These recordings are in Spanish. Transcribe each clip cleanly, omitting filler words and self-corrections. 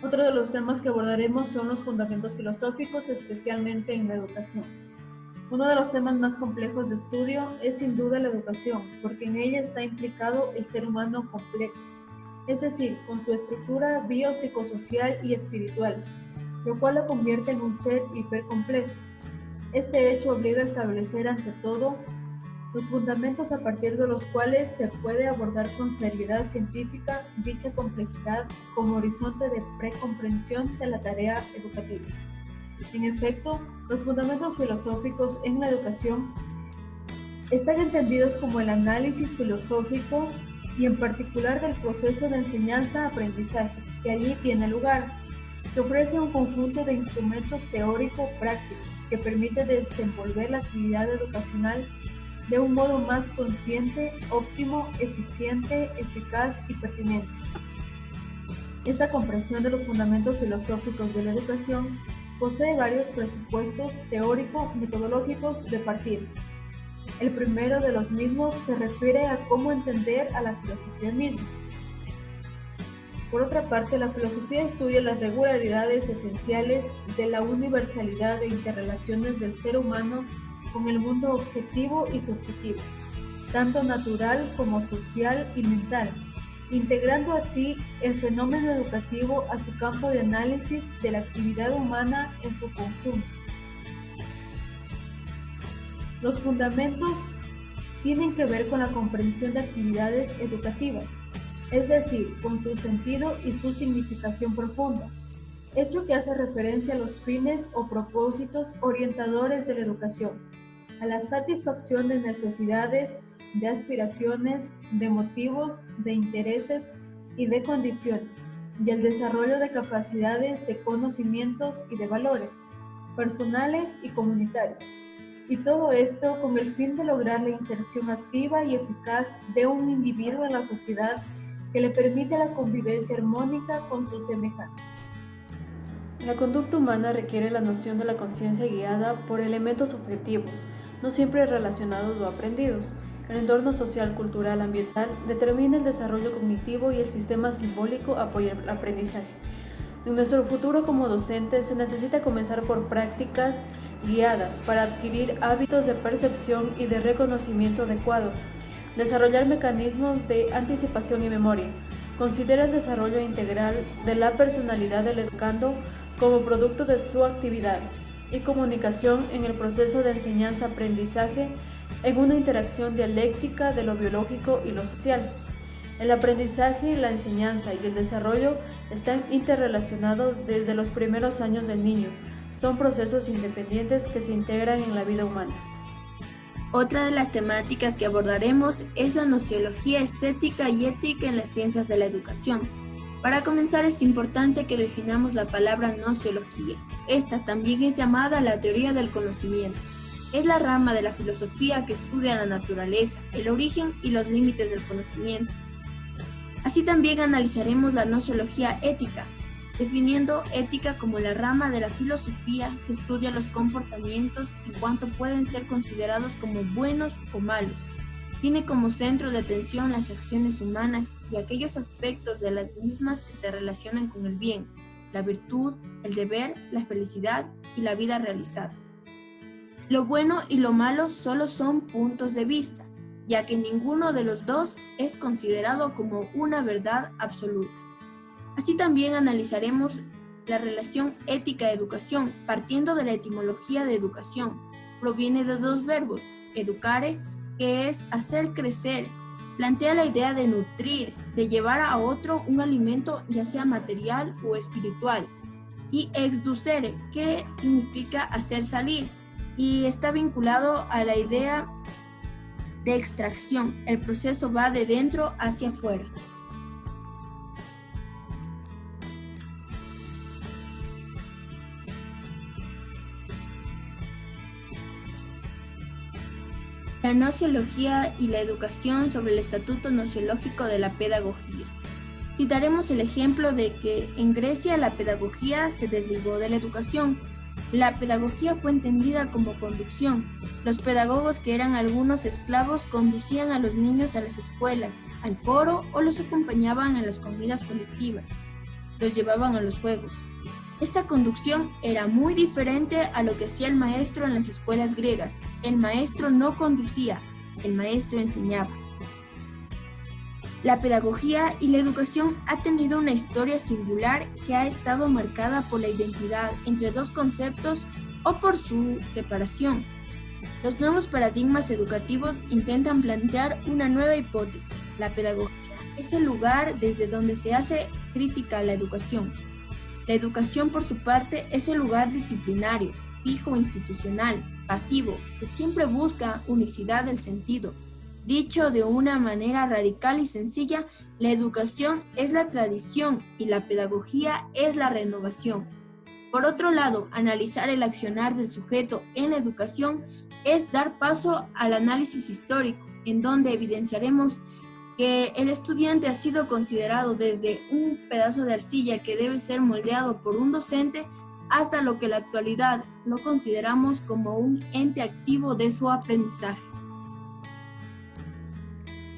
Otro de los temas que abordaremos son los fundamentos filosóficos, especialmente en la educación. Uno de los temas más complejos de estudio es sin duda la educación, porque en ella está implicado el ser humano completo, es decir, con su estructura biopsicosocial y espiritual, lo cual lo convierte en un ser hipercomplejo. Este hecho obliga a establecer ante todo los fundamentos a partir de los cuales se puede abordar con seriedad científica dicha complejidad como horizonte de precomprensión de la tarea educativa. En efecto, los fundamentos filosóficos en la educación están entendidos como el análisis filosófico y en particular del proceso de enseñanza-aprendizaje que allí tiene lugar, que ofrece un conjunto de instrumentos teórico-prácticos que permite desenvolver la actividad educacional de un modo más consciente, óptimo, eficiente, eficaz y pertinente. Esta comprensión de los fundamentos filosóficos de la educación posee varios presupuestos teórico-metodológicos de partida. El primero de los mismos se refiere a cómo entender a la filosofía misma. Por otra parte, la filosofía estudia las regularidades esenciales de la universalidad de interrelaciones del ser humano con el mundo objetivo y subjetivo, tanto natural como social y mental, integrando así el fenómeno educativo a su campo de análisis de la actividad humana en su conjunto. Los fundamentos tienen que ver con la comprensión de actividades educativas, es decir, con su sentido y su significación profunda, hecho que hace referencia a los fines o propósitos orientadores de la educación, a la satisfacción de necesidades, de aspiraciones, de motivos, de intereses y de condiciones, y el desarrollo de capacidades, de conocimientos y de valores, personales y comunitarios. Y todo esto con el fin de lograr la inserción activa y eficaz de un individuo en la sociedad que le permite la convivencia armónica con sus semejantes. La conducta humana requiere la noción de la conciencia guiada por elementos objetivos, no siempre relacionados o aprendidos. El entorno social, cultural, ambiental determina el desarrollo cognitivo y el sistema simbólico apoya el aprendizaje. En nuestro futuro como docentes se necesita comenzar por prácticas guiadas para adquirir hábitos de percepción y de reconocimiento adecuado, desarrollar mecanismos de anticipación y memoria. Considera el desarrollo integral de la personalidad del educando como producto de su actividad y comunicación en el proceso de enseñanza-aprendizaje en una interacción dialéctica de lo biológico y lo social. El aprendizaje, la enseñanza y el desarrollo están interrelacionados desde los primeros años del niño. Son procesos independientes que se integran en la vida humana. Otra de las temáticas que abordaremos es la nociología estética y ética en las ciencias de la educación. Para comenzar es importante que definamos la palabra nociología. Esta también es llamada la teoría del conocimiento. Es la rama de la filosofía que estudia la naturaleza, el origen y los límites del conocimiento. Así también analizaremos la nociología ética, definiendo ética como la rama de la filosofía que estudia los comportamientos en cuanto pueden ser considerados como buenos o malos. Tiene como centro de atención las acciones humanas y aquellos aspectos de las mismas que se relacionan con el bien, la virtud, el deber, la felicidad y la vida realizada. Lo bueno y lo malo solo son puntos de vista, ya que ninguno de los dos es considerado como una verdad absoluta. Así también analizaremos la relación ética-educación, partiendo de la etimología de educación. Proviene de dos verbos, educare, que es hacer crecer, plantea la idea de nutrir, de llevar a otro un alimento ya sea material o espiritual, y exducere, que significa hacer salir, y está vinculado a la idea de extracción. El proceso va de dentro hacia afuera. La nociología y la educación sobre el estatuto nociológico de la pedagogía. Citaremos el ejemplo de que en Grecia la pedagogía se desligó de la educación. La pedagogía fue entendida como conducción. Los pedagogos, que eran algunos esclavos, conducían a los niños a las escuelas, al foro o los acompañaban en las comidas colectivas. los llevaban a los juegos. Esta conducción era muy diferente a lo que hacía el maestro en las escuelas griegas. El maestro no conducía, el maestro enseñaba. La pedagogía y la educación ha tenido una historia singular que ha estado marcada por la identidad entre dos conceptos o por su separación. Los nuevos paradigmas educativos intentan plantear una nueva hipótesis. La pedagogía es el lugar desde donde se hace crítica a la educación. La educación, por su parte, es el lugar disciplinario, fijo, institucional, pasivo, que siempre busca unicidad del sentido. Dicho de una manera radical y sencilla, la educación es la tradición y la pedagogía es la renovación. Por otro lado, analizar el accionar del sujeto en la educación es dar paso al análisis histórico, en donde evidenciaremos que el estudiante ha sido considerado desde un pedazo de arcilla que debe ser moldeado por un docente hasta lo que en la actualidad lo consideramos como un ente activo de su aprendizaje.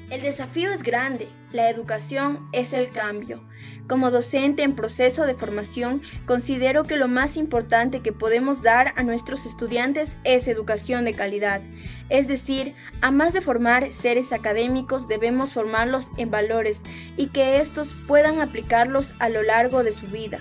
El desafío es grande, la educación es el cambio. Como docente en proceso de formación, considero que lo más importante que podemos dar a nuestros estudiantes es educación de calidad. Es decir, a más de formar seres académicos, debemos formarlos en valores y que estos puedan aplicarlos a lo largo de su vida.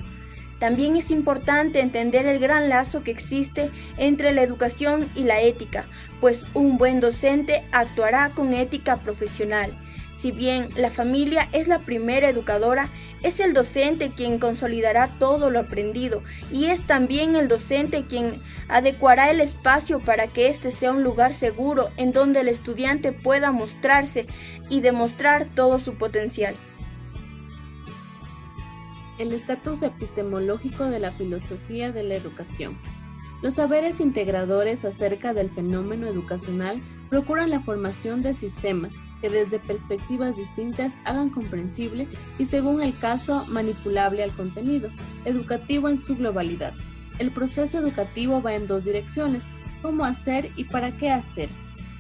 También es importante entender el gran lazo que existe entre la educación y la ética, pues un buen docente actuará con ética profesional. Si bien la familia es la primera educadora, es el docente quien consolidará todo lo aprendido y es también el docente quien adecuará el espacio para que éste sea un lugar seguro en donde el estudiante pueda mostrarse y demostrar todo su potencial. El estatus epistemológico de la filosofía de la educación. Los saberes integradores acerca del fenómeno educacional procuran la formación de sistemas que desde perspectivas distintas hagan comprensible y, según el caso, manipulable al contenido educativo en su globalidad. El proceso educativo va en dos direcciones: cómo hacer y para qué hacer.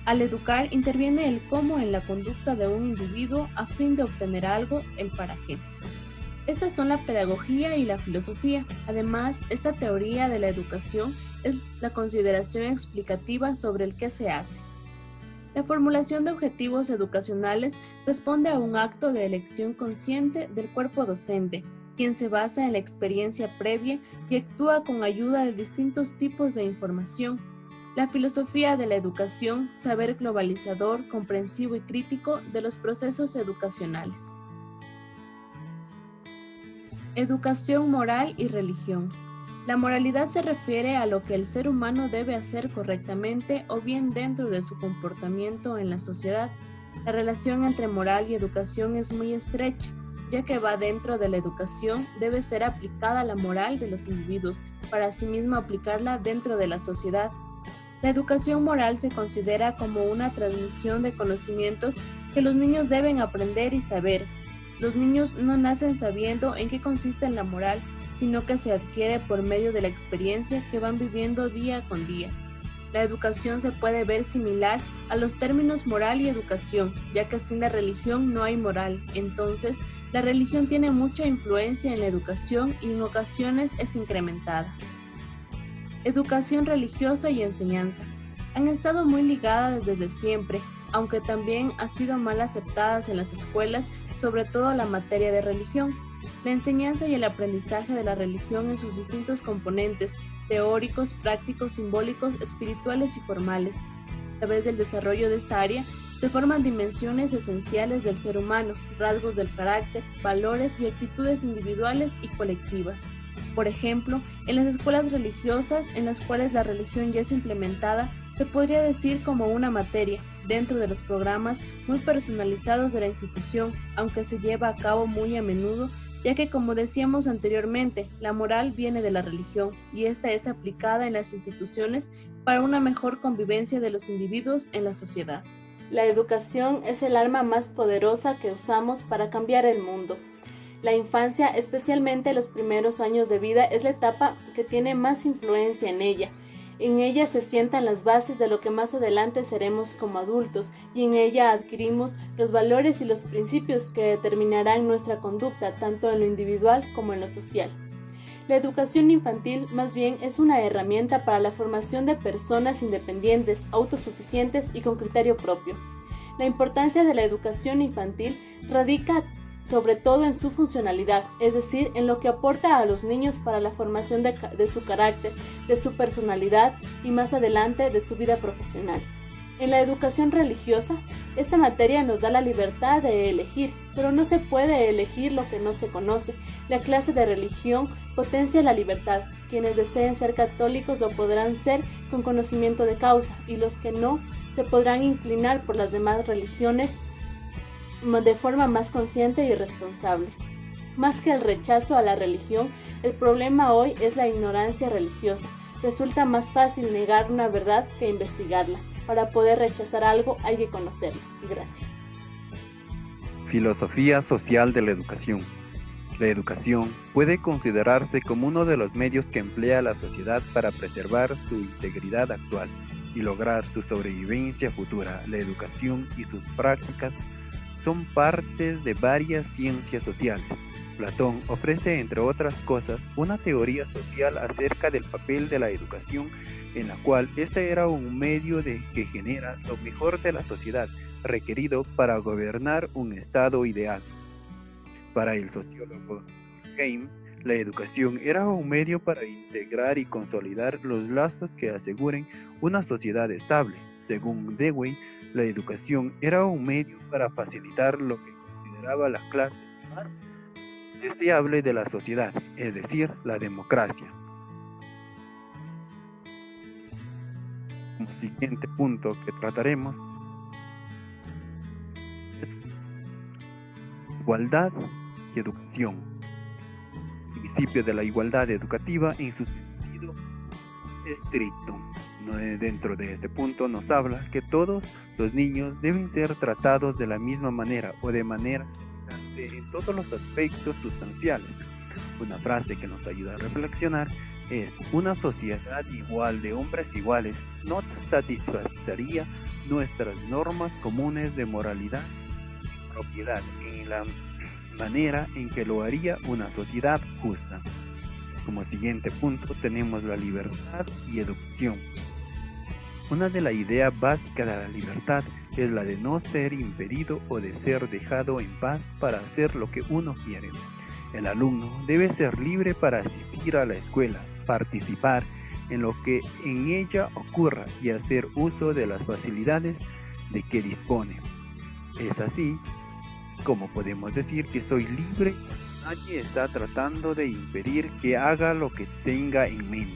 Al educar interviene el cómo en la conducta de un individuo a fin de obtener algo, el para qué. Estas son la pedagogía y la filosofía. Además, esta teoría de la educación es la consideración explicativa sobre el qué se hace. La formulación de objetivos educacionales responde a un acto de elección consciente del cuerpo docente, quien se basa en la experiencia previa y actúa con ayuda de distintos tipos de información. La filosofía de la educación, saber globalizador, comprensivo y crítico de los procesos educacionales. Educación moral y religión. La moralidad se refiere a lo que el ser humano debe hacer correctamente o bien dentro de su comportamiento en la sociedad. La relación entre moral y educación es muy estrecha, ya que va dentro de la educación, debe ser aplicada la moral de los individuos para asimismo aplicarla dentro de la sociedad. La educación moral se considera como una transmisión de conocimientos que los niños deben aprender y saber. Los niños no nacen sabiendo en qué consiste la moral, sino que se adquiere por medio de la experiencia que van viviendo día con día. La educación se puede ver similar a los términos moral y educación, ya que sin la religión no hay moral. Entonces, la religión tiene mucha influencia en la educación y en ocasiones es incrementada. Educación religiosa y enseñanza. Han estado muy ligadas desde siempre, aunque también han sido mal aceptadas en las escuelas, sobre todo la materia de religión. La enseñanza y el aprendizaje de la religión en sus distintos componentes, teóricos, prácticos, simbólicos, espirituales y formales. A través del desarrollo de esta área, se forman dimensiones esenciales del ser humano, rasgos del carácter, valores y actitudes individuales y colectivas. Por ejemplo, en las escuelas religiosas, en las cuales la religión ya es implementada, se podría decir como una materia, dentro de los programas muy personalizados de la institución, aunque se lleva a cabo muy a menudo, ya que, como decíamos anteriormente, la moral viene de la religión y esta es aplicada en las instituciones para una mejor convivencia de los individuos en la sociedad. La educación es el arma más poderosa que usamos para cambiar el mundo. La infancia, especialmente los primeros años de vida, es la etapa que tiene más influencia en ella. En ella se sientan las bases de lo que más adelante seremos como adultos y en ella adquirimos los valores y los principios que determinarán nuestra conducta tanto en lo individual como en lo social. La educación infantil más bien es una herramienta para la formación de personas independientes, autosuficientes y con criterio propio. La importancia de la educación infantil radica sobre todo en su funcionalidad, es decir, en lo que aporta a los niños para la formación de su carácter, de su personalidad y más adelante de su vida profesional. En la educación religiosa, esta materia nos da la libertad de elegir, pero no se puede elegir lo que no se conoce. La clase de religión potencia la libertad. Quienes deseen ser católicos lo podrán ser con conocimiento de causa, y los que no se podrán inclinar por las demás religiones de forma más consciente y responsable. Más que el rechazo a la religión, el problema hoy es la ignorancia religiosa. Resulta más fácil negar una verdad que investigarla. Para poder rechazar algo hay que conocerlo. Gracias. Filosofía social de la educación. La educación puede considerarse como uno de los medios que emplea la sociedad para preservar su integridad actual y lograr su sobrevivencia futura. La educación y sus prácticas son partes de varias ciencias sociales. Platón ofrece, entre otras cosas, una teoría social acerca del papel de la educación, en la cual este era un medio que genera lo mejor de la sociedad, requerido para gobernar un estado ideal. Para el sociólogo Durkheim, la educación era un medio para integrar y consolidar los lazos que aseguren una sociedad estable. Según Dewey, la educación era un medio para facilitar lo que consideraba la clase más deseable de la sociedad, es decir, la democracia. Como siguiente punto que trataremos es igualdad y educación. El principio de la igualdad educativa en su sentido estricto. Dentro de este punto nos habla que todos los niños deben ser tratados de la misma manera o de manera semejante en todos los aspectos sustanciales. Una frase que nos ayuda a reflexionar es: una sociedad igual de hombres iguales no satisfacería nuestras normas comunes de moralidad y propiedad en la manera en que lo haría una sociedad justa. Como siguiente punto tenemos la libertad y educación. Una de las ideas básicas de la libertad es la de no ser impedido o de ser dejado en paz para hacer lo que uno quiere. El alumno debe ser libre para asistir a la escuela, participar en lo que en ella ocurra y hacer uso de las facilidades de que dispone. Es así como podemos decir que soy libre. Nadie está tratando de impedir que haga lo que tenga en mente.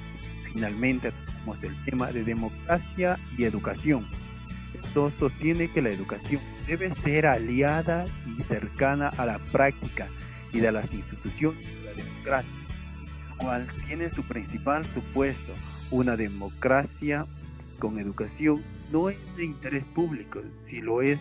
Finalmente tenemos el tema de democracia y educación. Esto sostiene que la educación debe ser aliada y cercana a la práctica y de las instituciones de la democracia, el cual tiene su principal supuesto. Una democracia con educación no es de interés público, si lo es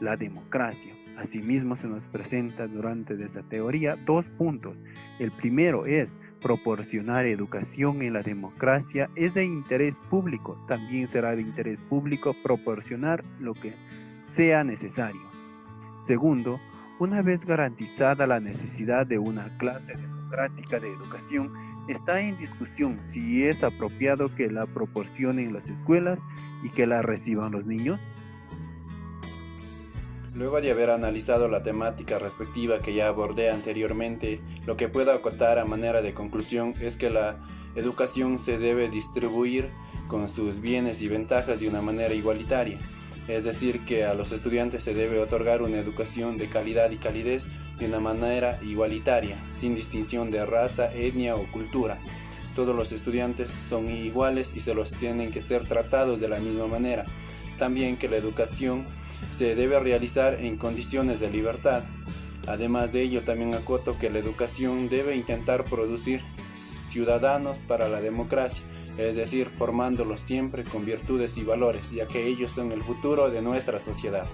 la democracia. Asimismo, se nos presenta durante esta teoría dos puntos. El primero es proporcionar educación en la democracia es de interés público. También será de interés público proporcionar lo que sea necesario. Segundo, una vez garantizada la necesidad de una clase democrática de educación, está en discusión si es apropiado que la proporcionen las escuelas y que la reciban los niños. Luego de haber analizado la temática respectiva que ya abordé anteriormente, lo que puedo acotar a manera de conclusión es que la educación se debe distribuir con sus bienes y ventajas de una manera igualitaria. Es decir, que a los estudiantes se debe otorgar una educación de calidad y calidez de una manera igualitaria, sin distinción de raza, etnia o cultura. Todos los estudiantes son iguales y se los tienen que ser tratados de la misma manera. También que la educación se debe realizar en condiciones de libertad. Además de ello, también acoto que la educación debe intentar producir ciudadanos para la democracia, es decir, formándolos siempre con virtudes y valores, ya que ellos son el futuro de nuestra sociedad.